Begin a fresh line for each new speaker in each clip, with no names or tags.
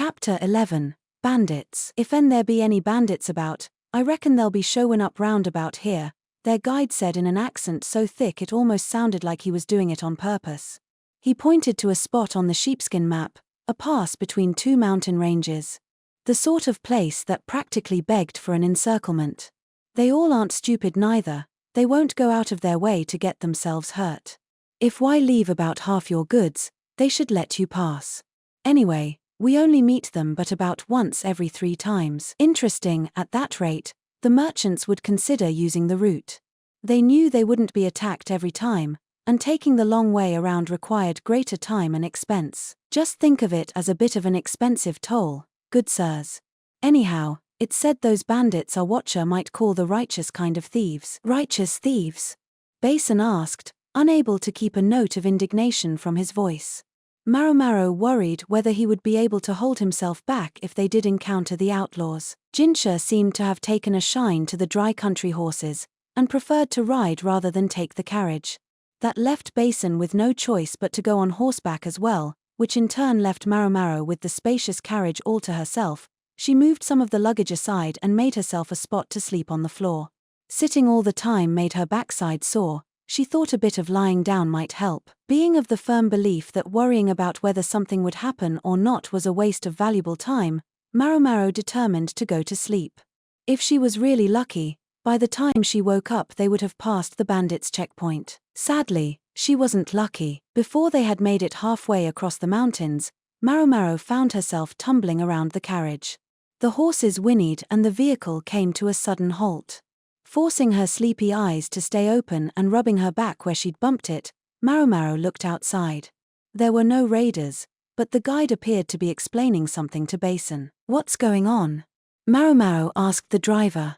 Chapter 11. Bandits. If there be any bandits about, I reckon they'll be showin' up round about here, their guide said in an accent so thick it almost sounded like he was doing it on purpose. He pointed to a spot on the sheepskin map, a pass between two mountain ranges. The sort of place that practically begged for an encirclement. They all aren't stupid neither, they won't go out of their way to get themselves hurt. If why leave about half your goods, they should let you pass. Anyway, we only meet them but about once every 3 times. Interesting, at that rate, the merchants would consider using the route. They knew they wouldn't be attacked every time, and taking the long way around required greater time and expense. Just think of it as a bit of an expensive toll, good sirs. Anyhow, it's said those bandits our watcher might call the righteous kind of thieves. Righteous thieves? Basin asked, unable to keep a note of indignation from his voice. Maomao worried whether he would be able to hold himself back if they did encounter the outlaws. Jinshi seemed to have taken a shine to the dry country horses, and preferred to ride rather than take the carriage. That left Basin with no choice but to go on horseback as well, which in turn left Maomao with the spacious carriage all to herself. She moved some of the luggage aside and made herself a spot to sleep on the floor. Sitting all the time made her backside sore. She thought a bit of lying down might help. Being of the firm belief that worrying about whether something would happen or not was a waste of valuable time, Maomao determined to go to sleep. If she was really lucky, by the time she woke up they would have passed the bandits' checkpoint. Sadly, she wasn't lucky. Before they had made it halfway across the mountains, Maomao found herself tumbling around the carriage. The horses whinnied and the vehicle came to a sudden halt. Forcing her sleepy eyes to stay open and rubbing her back where she'd bumped it, Maomao looked outside. There were no raiders, but the guide appeared to be explaining something to Basin. "What's going on?" Maomao asked the driver.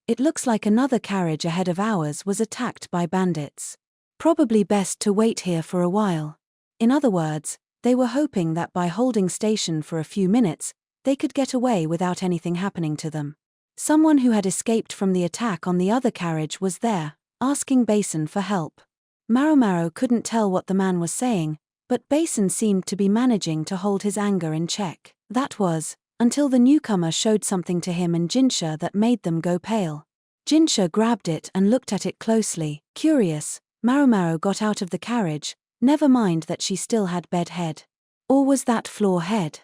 It looks like another carriage ahead of ours was attacked by bandits. Probably best to wait here for a while. In other words, they were hoping that by holding station for a few minutes, they could get away without anything happening to them. Someone who had escaped from the attack on the other carriage was there, asking Basin for help. Maomao couldn't tell what the man was saying, but Basin seemed to be managing to hold his anger in check. That was, until the newcomer showed something to him and Jinshi that made them go pale. Jinshi grabbed it and looked at it closely. Curious, Maomao got out of the carriage, never mind that she still had bed head. Or was that floor head?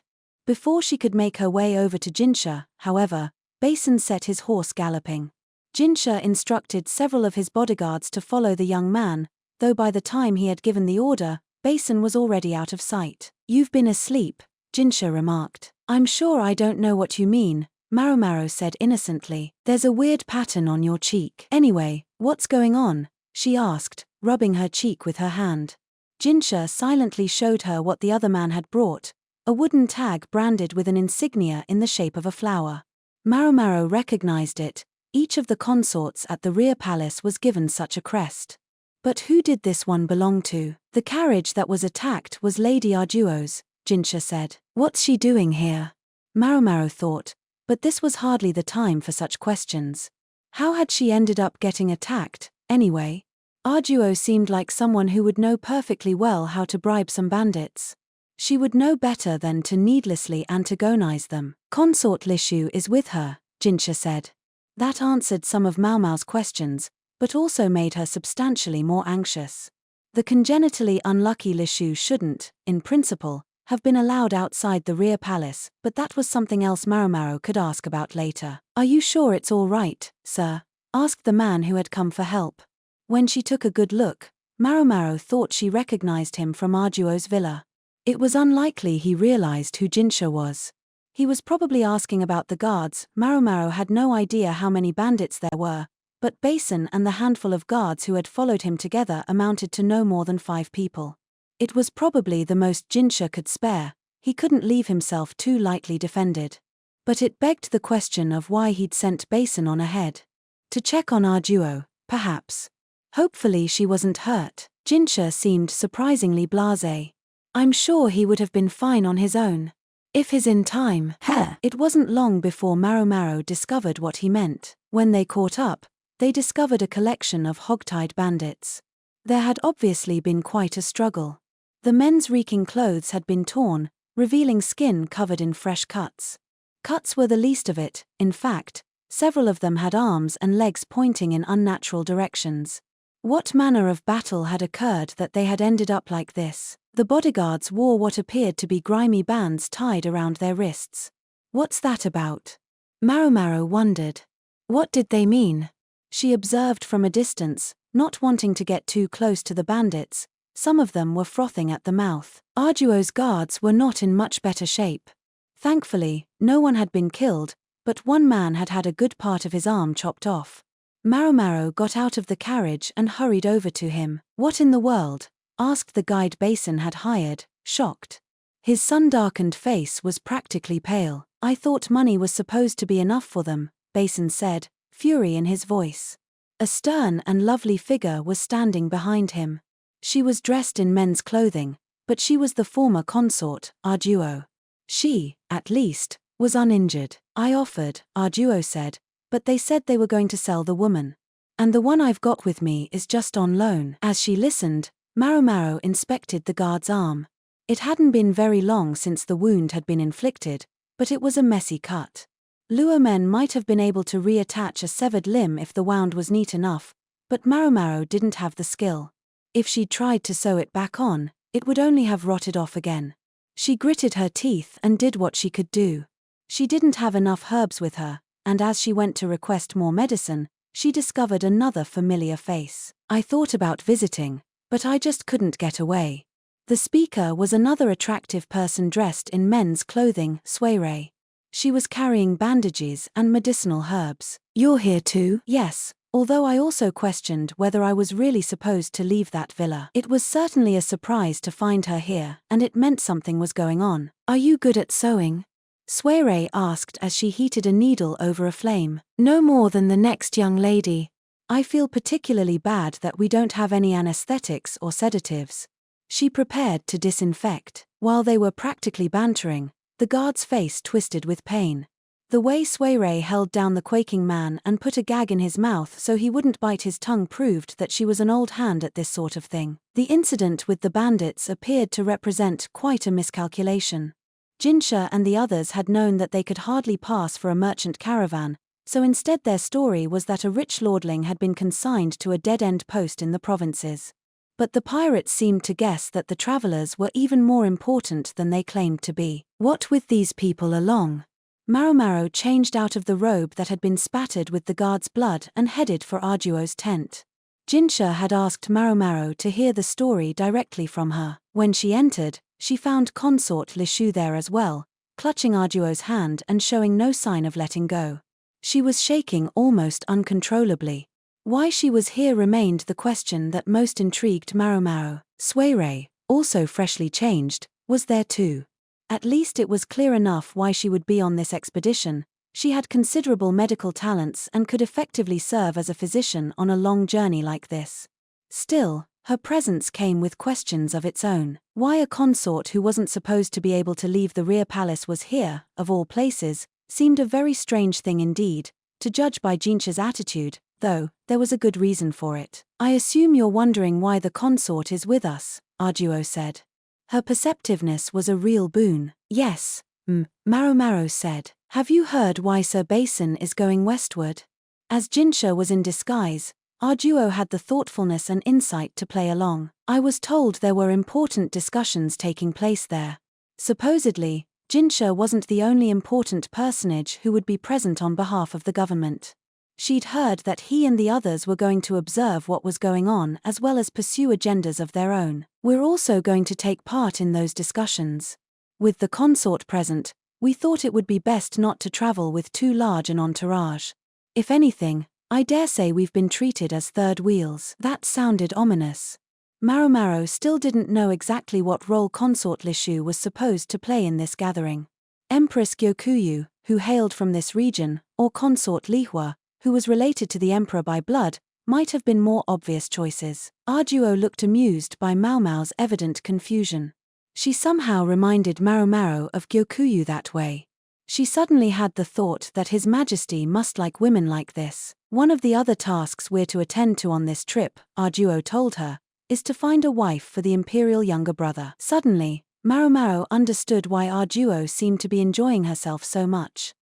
Before she could make her way over to Jinshi, however, Basin set his horse galloping. Jinshi instructed several of his bodyguards to follow the young man, though by the time he had given the order, Basin was already out of sight. "You've been asleep," Jinshi remarked. "I'm sure I don't know what you mean," Maomao said innocently. "There's a weird pattern on your cheek." "Anyway, what's going on?" she asked, rubbing her cheek with her hand. Jinshi silently showed her what the other man had brought, a wooden tag branded with an insignia in the shape of a flower. Maomao recognized it. Each of the consorts at the rear palace was given such a crest. But who did this one belong to? "The carriage that was attacked was Lady Arduo's," Jinshi said. "What's she doing here?" Maomao thought, but this was hardly the time for such questions. How had she ended up getting attacked, anyway? Arduo seemed like someone who would know perfectly well how to bribe some bandits. She would know better than to needlessly antagonize them. "Consort Lishu is with her," Jinshi said. That answered some of Maomao's questions, but also made her substantially more anxious. The congenitally unlucky Lishu shouldn't, in principle, have been allowed outside the rear palace, but that was something else Maomao could ask about later. "Are you sure it's all right, sir?" asked the man who had come for help. When she took a good look, Maomao thought she recognized him from Arduo's villa. It was unlikely he realized who Jinshi was. He was probably asking about the guards. Maomao had no idea how many bandits there were, but Basin and the handful of guards who had followed him together amounted to no more than 5 people. It was probably the most Jinshi could spare. He couldn't leave himself too lightly defended. But it begged the question of why he'd sent Basin on ahead. To check on Arduo, perhaps. Hopefully she wasn't hurt. Jinshi seemed surprisingly blasé. "I'm sure he would have been fine on his own. If he's in time." It wasn't long before Maomao discovered what he meant. When they caught up, they discovered a collection of hog-tied bandits. There had obviously been quite a struggle. The men's reeking clothes had been torn, revealing skin covered in fresh cuts. Cuts were the least of it, in fact, several of them had arms and legs pointing in unnatural directions. What manner of battle had occurred that they had ended up like this? The bodyguards wore what appeared to be grimy bands tied around their wrists. What's that about? Maomao wondered. What did they mean? She observed from a distance, not wanting to get too close to the bandits. Some of them were frothing at the mouth. Arduo's guards were not in much better shape. Thankfully, no one had been killed, but one man had had a good part of his arm chopped off. Maomao got out of the carriage and hurried over to him. What in the world? Asked the guide Basin had hired, shocked. His sun-darkened face was practically pale. I thought money was supposed to be enough for them, Basin said, fury in his voice. A stern and lovely figure was standing behind him. She was dressed in men's clothing, but she was the former consort, Arduo. She, at least, was uninjured. I offered, Arduo said, but they said they were going to sell the woman. And the one I've got with me is just on loan. As she listened, Maomao inspected the guard's arm. It hadn't been very long since the wound had been inflicted, but it was a messy cut. Luo men might have been able to reattach a severed limb if the wound was neat enough, but Maomao didn't have the skill. If she'd tried to sew it back on, it would only have rotted off again. She gritted her teeth and did what she could do. She didn't have enough herbs with her, and as she went to request more medicine, she discovered another familiar face. I thought about visiting, but I just couldn't get away. The speaker was another attractive person dressed in men's clothing, soiree. She was carrying bandages and medicinal herbs. You're here too? Yes, although I also questioned whether I was really supposed to leave that villa. It was certainly a surprise to find her here, and it meant something was going on. Are you good at sewing? Soiree asked as she heated a needle over a flame. No more than the next young lady. I feel particularly bad that we don't have any anesthetics or sedatives. She prepared to disinfect. While they were practically bantering, the guard's face twisted with pain. The way Soiree held down the quaking man and put a gag in his mouth so he wouldn't bite his tongue proved that she was an old hand at this sort of thing. The incident with the bandits appeared to represent quite a miscalculation. Jinshi and the others had known that they could hardly pass for a merchant caravan, so instead their story was that a rich lordling had been consigned to a dead-end post in the provinces. But the pirates seemed to guess that the travelers were even more important than they claimed to be. What with these people along? Maomao changed out of the robe that had been spattered with the guard's blood and headed for Arduo's tent. Jinshi had asked Maomao to hear the story directly from her. When she entered, she found consort Lishu there as well, clutching Arduo's hand and showing no sign of letting go. She was shaking almost uncontrollably. Why she was here remained the question that most intrigued Maomao. Soiree, also freshly changed, was there too. At least it was clear enough why she would be on this expedition. She had considerable medical talents and could effectively serve as a physician on a long journey like this. Still, her presence came with questions of its own. Why a consort who wasn't supposed to be able to leave the rear palace was here, of all places, seemed a very strange thing indeed, to judge by Jinshi's attitude, though there was a good reason for it. I assume you're wondering why the consort is with us, Arduo said. Her perceptiveness was a real boon. Yes, Maomao said. Have you heard why Sir Basin is going westward? As Jinshi was in disguise, Arduo had the thoughtfulness and insight to play along. I was told there were important discussions taking place there. Supposedly, Jinshi wasn't the only important personage who would be present on behalf of the government. She'd heard that he and the others were going to observe what was going on as well as pursue agendas of their own. We're also going to take part in those discussions. With the consort present, we thought it would be best not to travel with too large an entourage. If anything, I dare say we've been treated as third wheels. That sounded ominous. Maomao still didn't know exactly what role consort Lishu was supposed to play in this gathering. Empress Gyokuyu, who hailed from this region, or consort Lihua, who was related to the emperor by blood, might have been more obvious choices. Arduo looked amused by Maomao's evident confusion. She somehow reminded Maomao of Gyokuyu that way. She suddenly had the thought that His Majesty must like women like this. One of the other tasks we're to attend to on this trip, Arduo told her, is to find a wife for the imperial younger brother. Suddenly, Maomao understood why our duo seemed to be enjoying herself so much.